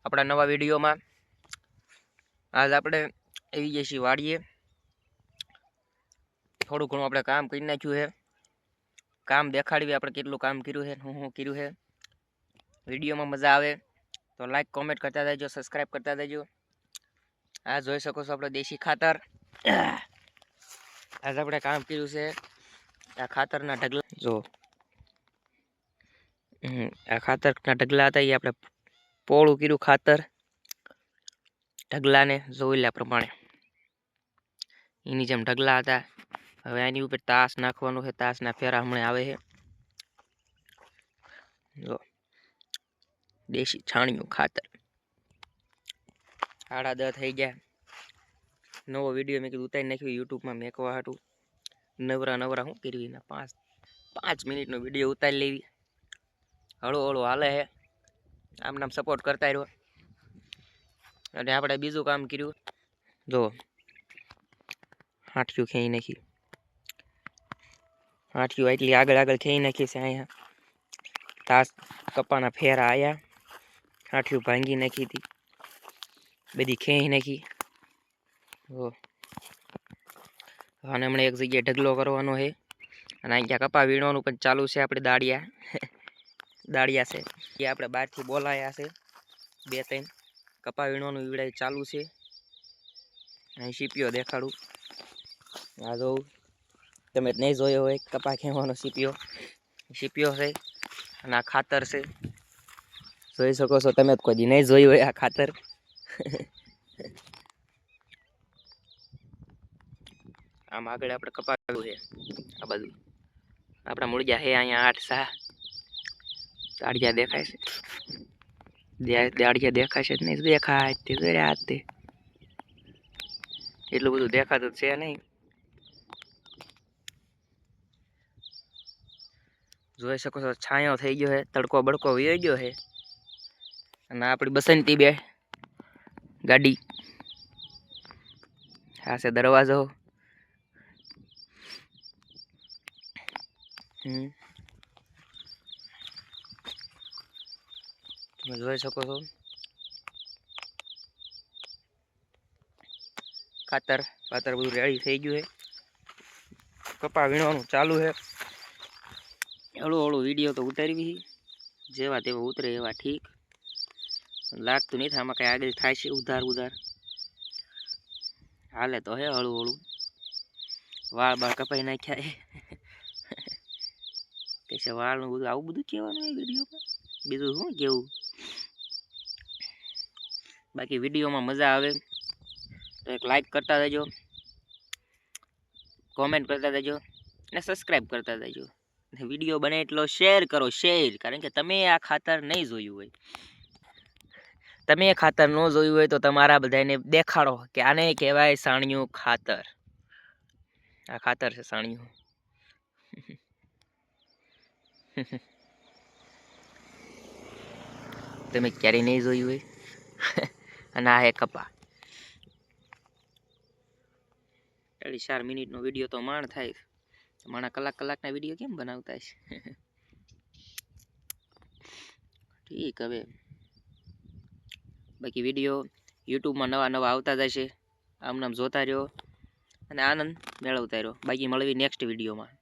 આપણા નવા વિડીયોમાં આજ આપણે આવી જઈએ છીએ વાડીએ. થોડું ઘણું આપણે કામ કરી નાખ્યું છે. કામ દેખાડવી આપણે કેટલું કામ કર્યું છે, શું કર્યું છે. વિડીયોમાં મજા આવે તો લાઈક કોમેન્ટ કરતા રહેજો, સબસ્ક્રાઈબ કરતા રહેજો. આ જોઈ શકો છો આપણે દેશી ખાતર. આજ આપણે કામ કર્યું છે આ ખાતરના ઢગલા. જો આ ખાતરના ઢગલા હતા એ આપણે પોળું કર્યું ખાતર ઢગલાને જોયેલા પ્રમાણે. એની જેમ ઢગલા હતા. હવે આની ઉપર તાસ નાખવાનું છે. તાસના ફેરા હમણાં આવે છે. જો દેશી છાણિયું ખાતર 10:30 થઈ ગયા. નવો વિડીયો મેં કીધું ઉતારી નાખ્યો યુટ્યુબમાં મેકવા હાટું. નવરા શું કરવી ને 5 મિનિટનો વિડીયો ઉતારી લેવી. હળો હાલે છે. આમ નામ સપોર્ટ કરતા રહ્યો. અને આપણે બીજું કામ કર્યું. જો હાંઠિયું ખેઈ નાખી. હાંઠિયું એટલી આગળ ખેઈ નાખી છે. અહીંયા તાસ કપાના ફેરા આવ્યા. હાંઠિયું ભાંગી નાખી હતી. બધી ખેઈ નાખી. અને હમણાં એક જગ્યાએ ઢગલો કરવાનો છે. અને અહીંયા કપા વીણવાનું પણ ચાલુ છે. આપણે દાળિયા છે એ આપણે બહારથી બોલાયા છે. 2-3 કપા વીણવાનું વીડાય ચાલુ છે. અહીં સીપીઓ દેખાડું. આ જોઉં તમે નહીં જોયો હોય કપા ખેવાનો સીપીઓ છે. અને આ ખાતર છે. જોઈ શકો છો તમે કોઈ દી નહીં જોયું હોય આ ખાતર. આમ આગળ આપણે કપાવ્યું છે. આ બધું આપણા મૂળિયા છે અહીંયા 8-6 દાળિયા દેખાય છે. દાળિયા દેખાય છે નહીં દેખાય તે જોયા તે એટલું બધું દેખાતું છે નહીં. જોઈ શકો છો છાંયો થઈ ગયો છે. તડકો બડકો વયો ગયો છે. અને આપણી બસંતી બે ગાડી આ છે દરવાજો. તમે જોઈ શકો છો ખાતર બધું રેડી થઈ ગયું છે. કપા વીણવાનું ચાલુ છે. હળું વિડીયો તો ઉતારવી જેવા તેવા ઉતરે એવા ઠીક. લાગતું નહીં આમાં કઈ આગળ થાય છે. ઉધાર હાલે તો હે હળું વાળ બાળ કપાઈ નાખ્યા છે. વાળનું બધું આવું બધું કહેવાનું હોય વિડીયોમાં. બીજું શું કેવું. બાકી વિડીયોમાં મજા આવે તો એક લાઈક કરતા રહેજો, કોમેન્ટ કરતા રહેજો અને સબસ્ક્રાઈબ કરતા રહેજો. વિડીયો બને એટલો શેર કરો. કારણ કે તમે આ ખાતર નહીં જોયું હોય. તમે એ ખાતર ન જોયું હોય તો તમારા બધાને દેખાડો કે આને કહેવાય સાણિયું ખાતર. આ ખાતર છે સાણિયું. તમે ક્યારેય નહીં જોયું હોય. અને આ હે કપા. 4 મિનિટનો વિડીયો તો માંડ થાય. માણા કલાકના વિડીયો કેમ બનાવતા છે. ઠીક. હવે બાકી વિડીયો યુટ્યુબમાં નવા આવતા જશે. આમ નામ જોતા રહ્યો અને આનંદ મેળવતા રહ્યો. બાકી મળવી નેક્સ્ટ વિડીયોમાં.